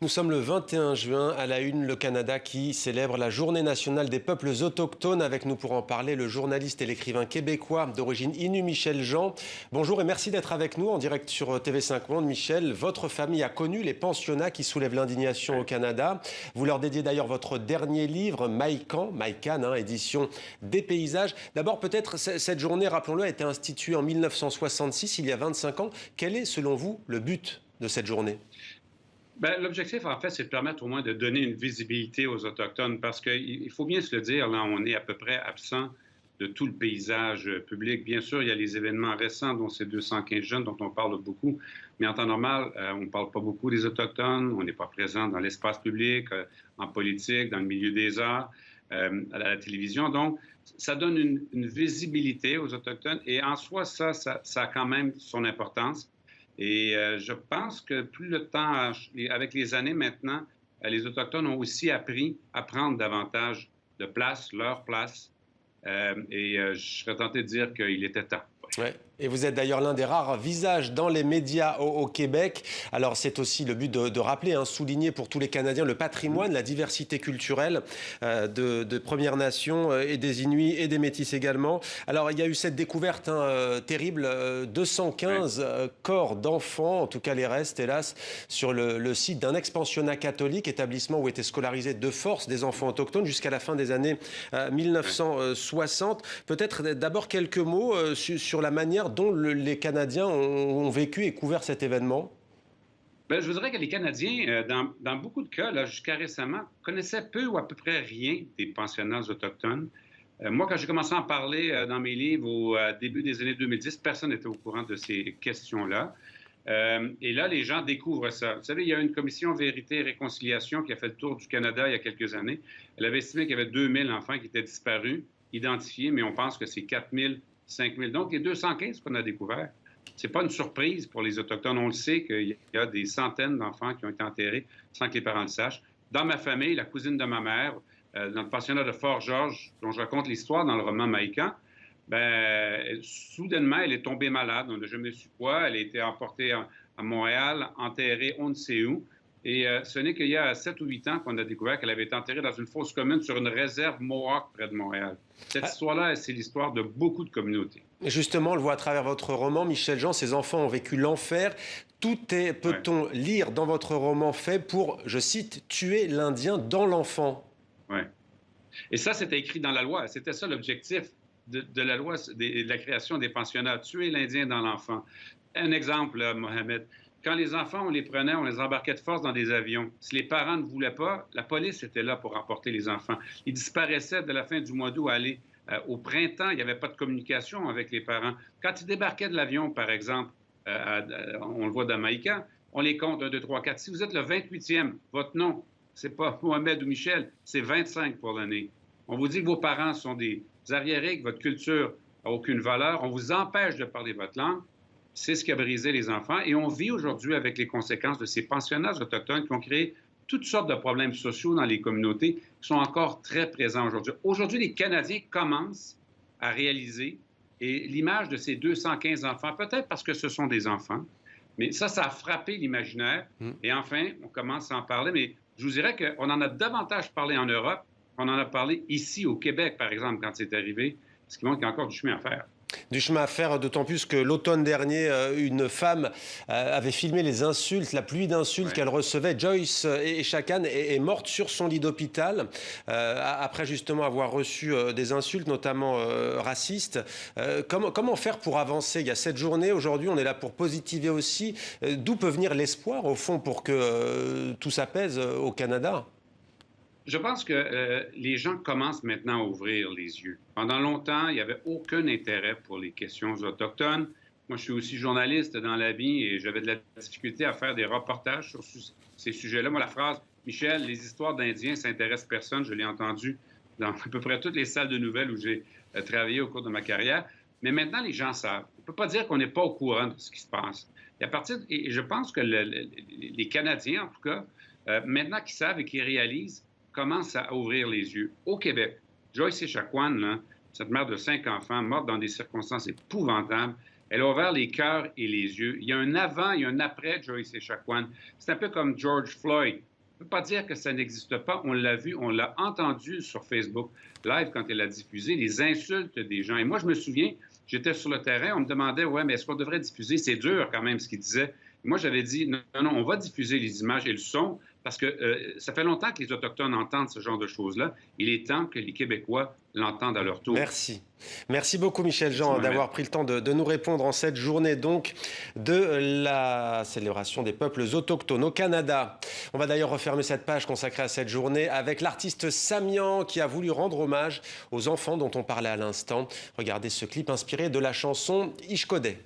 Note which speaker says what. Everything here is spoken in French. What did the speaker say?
Speaker 1: Nous sommes le 21 juin, à la une, le Canada qui célèbre la Journée nationale des peuples autochtones. Avec nous pour en parler, le journaliste et l'écrivain québécois d'origine Innu, Michel Jean. Bonjour et merci d'être avec nous en direct sur TV5 Monde. Michel, votre famille a connu les pensionnats qui soulèvent l'indignation au Canada. Vous leur dédiez d'ailleurs votre dernier livre, Maïkan, édition des paysages. D'abord, peut-être, cette journée, rappelons-le, a été instituée en 1966, il y a 25 ans. Quel est, selon vous, le but de cette journée?
Speaker 2: Bien, l'objectif, en fait, c'est de permettre au moins de donner une visibilité aux Autochtones parce qu'il faut bien se le dire, là, on est à peu près absent de tout le paysage public. Bien sûr, il y a les événements récents, dont ces 215 jeunes dont on parle beaucoup, mais en temps normal, on ne parle pas beaucoup des Autochtones, on n'est pas présent dans l'espace public, en politique, dans le milieu des arts, à la télévision. Donc, ça donne une visibilité aux Autochtones et en soi, ça a quand même son importance. Et je pense que plus le temps, avec les années maintenant, les Autochtones ont aussi appris à prendre davantage de place, leur place. Je serais tenté de dire qu'il était temps.
Speaker 1: Ouais. Et vous êtes d'ailleurs l'un des rares visages dans les médias au Québec. Alors c'est aussi le but de rappeler, souligner pour tous les Canadiens le patrimoine, la diversité culturelle de Premières Nations et des Inuits et des Métis également. Alors il y a eu cette découverte terrible, 215 corps d'enfants, en tout cas les restes hélas, sur le site d'un ex-pensionnat catholique, établissement où étaient scolarisés de force des enfants autochtones jusqu'à la fin des années 1960. Peut-être d'abord quelques mots sur la manière dont les Canadiens ont vécu et couvert cet événement?
Speaker 2: Bien, je voudrais que les Canadiens, dans beaucoup de cas, jusqu'à récemment, connaissaient peu ou à peu près rien des pensionnats autochtones. Moi, quand j'ai commencé à en parler dans mes livres au début des années 2010, personne n'était au courant de ces questions-là. Et là, les gens découvrent ça. Vous savez, il y a une commission Vérité et Réconciliation qui a fait le tour du Canada il y a quelques années. Elle avait estimé qu'il y avait 2000 enfants qui étaient disparus, identifiés, mais on pense que c'est 4000, 5000. Donc, les 215 qu'on a découverts, c'est pas une surprise pour les Autochtones. On le sait qu'il y a des centaines d'enfants qui ont été enterrés sans que les parents le sachent. Dans ma famille, la cousine de ma mère, dans le pensionnat de Fort-Georges, dont je raconte l'histoire dans le roman Maïkan, ben, soudainement, elle est tombée malade. On n'a jamais su quoi. Elle a été emportée à Montréal, enterrée on ne sait où. Et ce n'est qu'il y a 7 ou 8 ans qu'on a découvert qu'elle avait été enterrée dans une fosse commune sur une réserve Mohawk près de Montréal. Cette histoire-là, c'est l'histoire de beaucoup de communautés.
Speaker 1: Justement, on le voit à travers votre roman, Michel Jean, ces enfants ont vécu l'enfer. Tout est, peut-on lire dans votre roman, fait pour, je cite, tuer l'Indien dans l'enfant.
Speaker 2: Oui. Et ça, c'était écrit dans la loi. C'était ça l'objectif de la loi de la création des pensionnats, tuer l'Indien dans l'enfant. Un exemple, là, Mohamed. Quand les enfants, on les prenait, on les embarquait de force dans des avions. Si les parents ne voulaient pas, la police était là pour emporter les enfants. Ils disparaissaient de la fin du mois d'août à aller au printemps. Il n'y avait pas de communication avec les parents. Quand ils débarquaient de l'avion, par exemple, on le voit dans Maïka, on les compte 1, 2, 3, 4. Si vous êtes le 28e, votre nom, c'est pas Mohamed ou Michel, c'est 25 pour l'année. On vous dit que vos parents sont des arriérés, que votre culture n'a aucune valeur. On vous empêche de parler votre langue. C'est ce qui a brisé les enfants. Et on vit aujourd'hui avec les conséquences de ces pensionnats autochtones qui ont créé toutes sortes de problèmes sociaux dans les communautés qui sont encore très présents aujourd'hui. Aujourd'hui, les Canadiens commencent à réaliser, et l'image de ces 215 enfants, peut-être parce que ce sont des enfants, mais ça a frappé l'imaginaire. Et enfin, on commence à en parler, mais je vous dirais qu'on en a davantage parlé en Europe qu'on en a parlé ici au Québec, par exemple, quand c'est arrivé, ce qui montre qu'il y a encore du chemin à faire.
Speaker 1: Du chemin à faire, d'autant plus que l'automne dernier, une femme avait filmé les insultes, la pluie d'insultes qu'elle recevait. Joyce Echaquan est morte sur son lit d'hôpital après justement avoir reçu des insultes, notamment racistes. Comment faire pour avancer? Il y a cette journée, aujourd'hui, on est là pour positiver aussi. D'où peut venir l'espoir, au fond, pour que tout s'apaise au Canada?
Speaker 2: Je pense que les gens commencent maintenant à ouvrir les yeux. Pendant longtemps, il n'y avait aucun intérêt pour les questions autochtones. Moi, je suis aussi journaliste dans la vie et j'avais de la difficulté à faire des reportages sur ces sujets-là. Moi, la phrase « Michel, les histoires d'Indiens s'intéressent personne », je l'ai entendue dans à peu près toutes les salles de nouvelles où j'ai travaillé au cours de ma carrière. Mais maintenant, les gens savent. On ne peut pas dire qu'on n'est pas au courant de ce qui se passe. Et je pense que les Canadiens, en tout cas, maintenant qu'ils savent et qu'ils réalisent, commence à ouvrir les yeux. Au Québec, Joyce Echaquan, cette mère de 5 enfants, morte dans des circonstances épouvantables, Elle a ouvert les cœurs et les yeux. Il y a un avant et un après Joyce Echaquan. C'est un peu comme George Floyd. On ne peut pas dire que ça n'existe pas. On l'a vu, on l'a entendu sur Facebook Live quand elle a diffusé les insultes des gens. Et moi, je me souviens, j'étais sur le terrain, on me demandait, ouais, mais est-ce qu'on devrait diffuser? C'est dur quand même ce qu'il disait. Moi, j'avais dit, non, non, on va diffuser les images et le son parce que ça fait longtemps que les Autochtones entendent ce genre de choses-là. Il est temps que les Québécois l'entendent à leur tour.
Speaker 1: Merci. Merci beaucoup Michel Jean d'avoir pris le temps de nous répondre en cette journée donc de la célébration des peuples autochtones au Canada. On va d'ailleurs refermer cette page consacrée à cette journée avec l'artiste Samian qui a voulu rendre hommage aux enfants dont on parlait à l'instant. Regardez ce clip inspiré de la chanson Ishkodé.